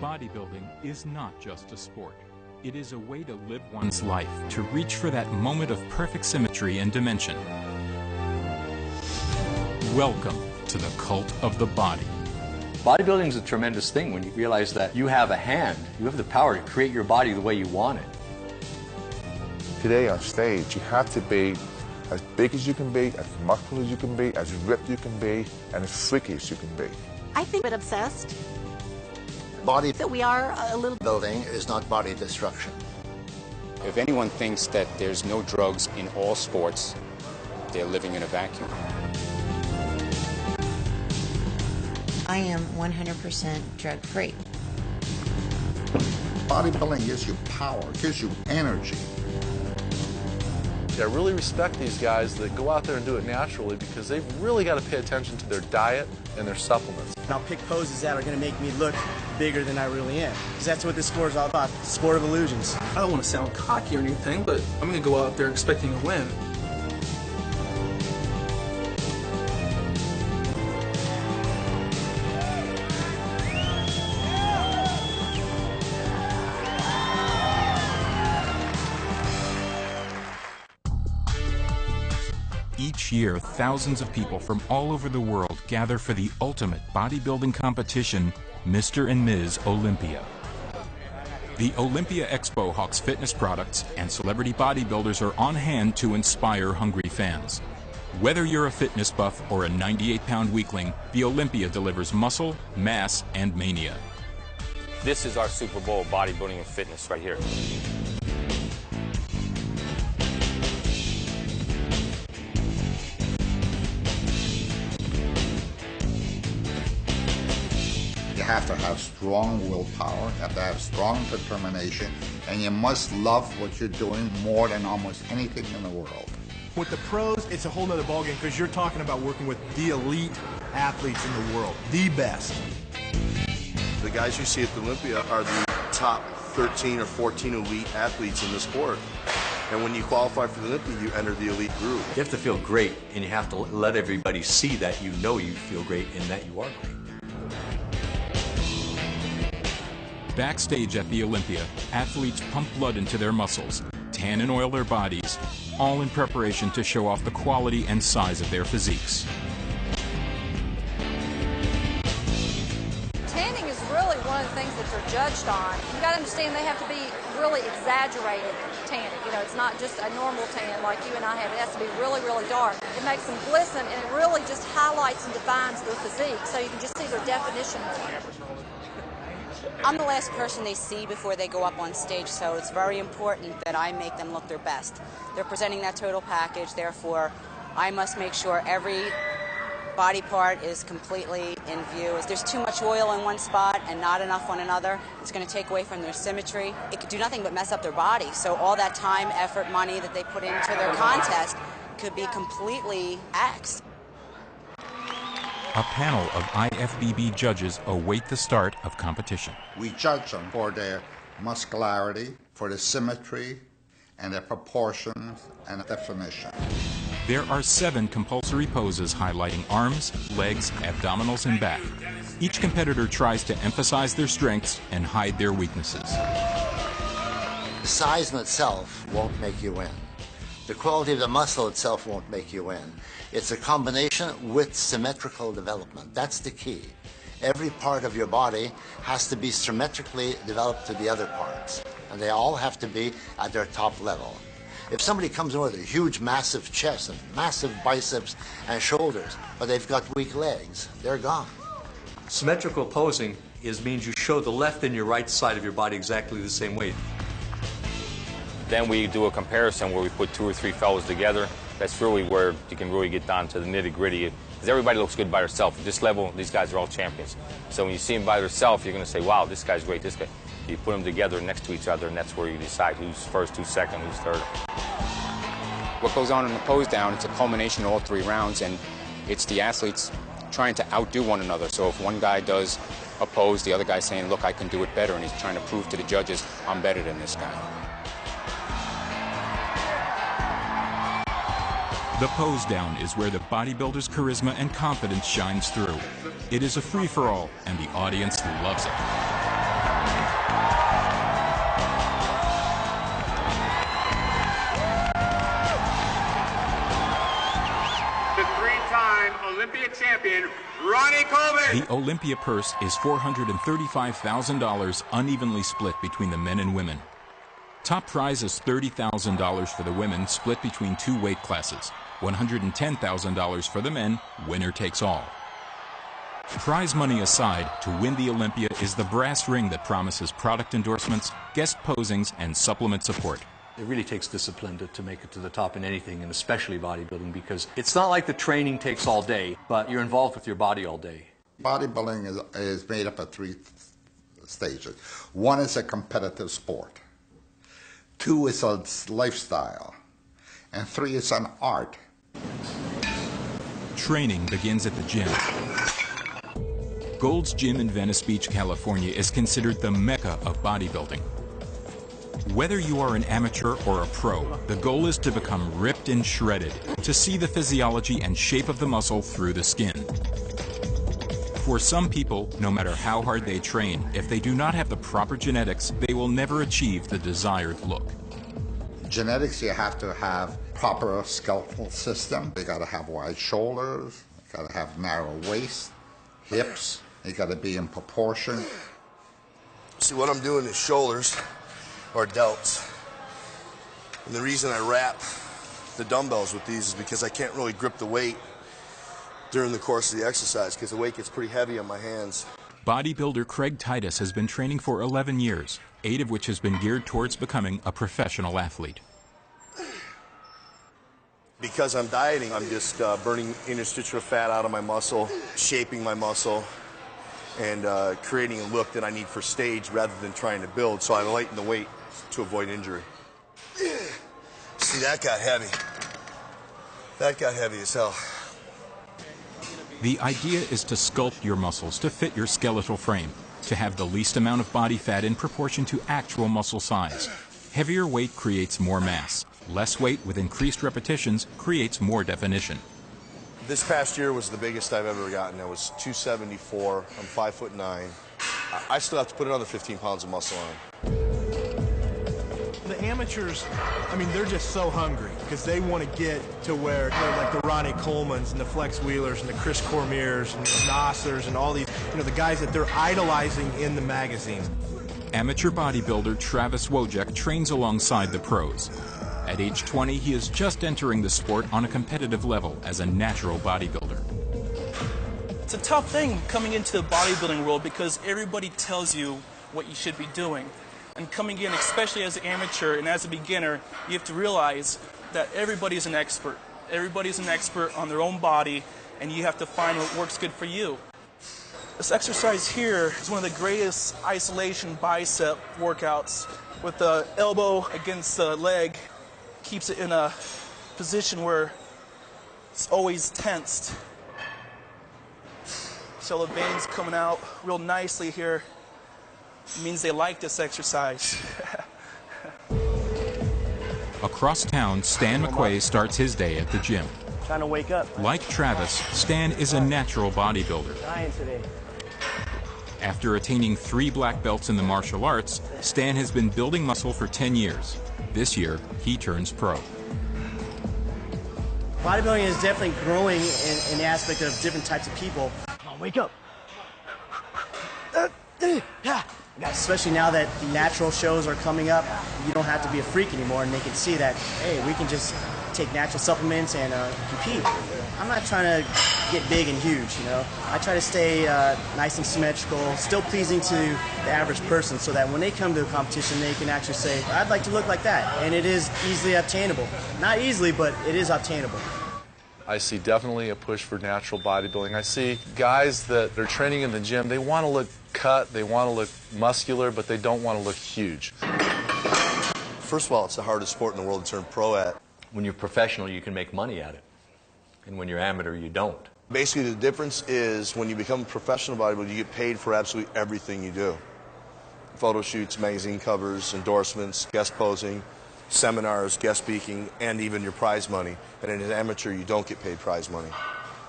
Bodybuilding is not just a sport. It is a way to live one's life, to reach for that moment of perfect symmetry and dimension. Welcome to the cult of the body. Bodybuilding is a tremendous thing when you realize that you have a hand, you have the power to create your body the way you want it. Today on stage, you have to be as big as you can be, as muscular as you can be, as ripped you can be, and as freaky as you can be. I think a bit obsessed. Body That we are a little... building is not body destruction. If anyone thinks that there's no drugs in all sports, they're living in a vacuum. I am 100% drug-free. Bodybuilding gives you power, gives you energy. I really respect these guys that go out there and do it naturally because they've really got to pay attention to their diet and their supplements. And I'll pick poses that are going to make me look bigger than I really am. Because that's what this sport is all about, the sport of illusions. I don't want to sound cocky or anything, but I'm going to go out there expecting a win. Each year, thousands of people from all over the world gather for the ultimate bodybuilding competition, Mr. and Ms. Olympia. The Olympia Expo hawks fitness products, and celebrity bodybuilders are on hand to inspire hungry fans. Whether you're a fitness buff or a 98-pound weakling, the Olympia delivers muscle, mass, and mania. This is our Super Bowl bodybuilding and fitness right here. You have to have strong willpower, you have to have strong determination, and you must love what you're doing more than almost anything in the world. With the pros, it's a whole nother ballgame because you're talking about working with the elite athletes in the world, the best. The guys you see at the Olympia are the top 13 or 14 elite athletes in the sport. And when you qualify for the Olympia, you enter the elite group. You have to feel great, and you have to let everybody see that you know you feel great and that you are great. Backstage at the Olympia, athletes pump blood into their muscles, tan and oil their bodies, all in preparation to show off the quality and size of their physiques. Tanning is really one of the things that they're judged on. You got to understand they have to be really exaggerated tanning. You know, it's not just a normal tan like you and I have. It has to be really, really dark. It makes them glisten, and it really just highlights and defines their physique, so you can just see their definition more. I'm the last person they see before they go up on stage, so it's very important that I make them look their best. They're presenting that total package, therefore I must make sure every body part is completely in view. If there's too much oil in one spot and not enough on another, it's going to take away from their symmetry. It could do nothing but mess up their body, so all that time, effort, money that they put into their contest could be completely axed. A panel of IFBB judges await the start of competition. We judge them for their muscularity, for the symmetry, and their proportions and definition. There are 7 compulsory poses highlighting arms, legs, abdominals, and back. Each competitor tries to emphasize their strengths and hide their weaknesses. The size in itself won't make you win. The quality of the muscle itself won't make you win. It's a combination with symmetrical development. That's the key. Every part of your body has to be symmetrically developed to the other parts, and they all have to be at their top level. If somebody comes in with a huge, massive chest and massive biceps and shoulders, but they've got weak legs, they're gone. Symmetrical posing means you show the left and your right side of your body exactly the same way. Then we do a comparison where we put 2 or 3 fellows together. That's really where you can really get down to the nitty-gritty. Because everybody looks good by themselves. At this level, these guys are all champions. So when you see them by themselves, you're going to say, wow, this guy's great, this guy. You put them together next to each other, and that's where you decide who's first, who's second, who's third. What goes on in the pose down, it's a culmination of all 3 rounds, and it's the athletes trying to outdo one another. So if one guy does a pose, the other guy's saying, look, I can do it better, and he's trying to prove to the judges, I'm better than this guy. The pose down is where the bodybuilder's charisma and confidence shines through. It is a free-for-all, and the audience loves it. Olympia champion, Ronnie Coleman. The Olympia purse is $435,000 unevenly split between the men and women. Top prize is $30,000 for the women, split between two weight classes. $110,000 for the men, winner takes all. Prize money aside, to win the Olympia is the brass ring that promises product endorsements, guest posings, and supplement support. It really takes discipline to make it to the top in anything, and especially bodybuilding, because it's not like the training takes all day, but you're involved with your body all day. Bodybuilding is made up of 3 stages. 1 is a competitive sport. 2 is a lifestyle. And 3 is an art. Training begins at the gym. Gold's Gym in Venice Beach, California is considered the mecca of bodybuilding. Whether you are an amateur or a pro, the goal is to become ripped and shredded, to see the physiology and shape of the muscle through the skin. For some people, no matter how hard they train, if they do not have the proper genetics, they will never achieve the desired look. Genetics, you have to have proper skeletal system. You got to have wide shoulders, you got to have narrow waist, hips, you got to be in proportion. See, what I'm doing is shoulders or delts. And the reason I wrap the dumbbells with these is because I can't really grip the weight during the course of the exercise because the weight gets pretty heavy on my hands. Bodybuilder Craig Titus has been training for 11 years, 8 of which has been geared towards becoming a professional athlete. Because I'm dieting, I'm just burning interstitial fat out of my muscle, shaping my muscle, and creating a look that I need for stage rather than trying to build, so I lighten the weight to avoid injury. See, that got heavy. That got heavy as hell. The idea is to sculpt your muscles to fit your skeletal frame, to have the least amount of body fat in proportion to actual muscle size. Heavier weight creates more mass. Less weight with increased repetitions creates more definition. This past year was the biggest I've ever gotten. It was 274. I'm 5'9". I still have to put another 15 pounds of muscle on. The amateurs, I mean, they're just so hungry because they want to get to where they're like the Ronnie Colemans and the Flex Wheelers and the Chris Cormiers and the Nassers and all these, the guys that they're idolizing in the magazines. Amateur bodybuilder Travis Wojek trains alongside the pros. At age 20, he is just entering the sport on a competitive level as a natural bodybuilder. It's a tough thing coming into the bodybuilding world because everybody tells you what you should be doing. And coming in, especially as an amateur and as a beginner, you have to realize that everybody's an expert. Everybody's an expert on their own body, and you have to find what works good for you. This exercise here is one of the greatest isolation bicep workouts with the elbow against the leg. Keeps it in a position where it's always tensed. So the veins coming out real nicely here. It means they like this exercise. Across town, Stan McQuay starts his day at the gym. Trying to wake up. Like Travis, Stan is a natural bodybuilder. Dying today. After attaining 3 black belts in the martial arts, Stan has been building muscle for 10 years. This year, he turns pro. Bodybuilding is definitely growing in the aspect of different types of people. Come on, wake up. Especially now that the natural shows are coming up, you don't have to be a freak anymore, and they can see that, hey, we can just take natural supplements and compete. I'm not trying to get big and huge, I try to stay nice and symmetrical, still pleasing to the average person, so that when they come to a competition, they can actually say, I'd like to look like that. And it is easily obtainable. Not easily, but it is obtainable. I see definitely a push for natural bodybuilding. I see guys that are training in the gym, they want to look cut, they want to look muscular, but they don't want to look huge. First of all, it's the hardest sport in the world to turn pro at. When you're professional, you can make money at it. And when you're amateur, you don't. Basically, the difference is when you become a professional bodybuilder, you get paid for absolutely everything you do. Photo shoots, magazine covers, endorsements, guest posing, seminars, guest speaking, and even your prize money. And as an amateur, you don't get paid prize money.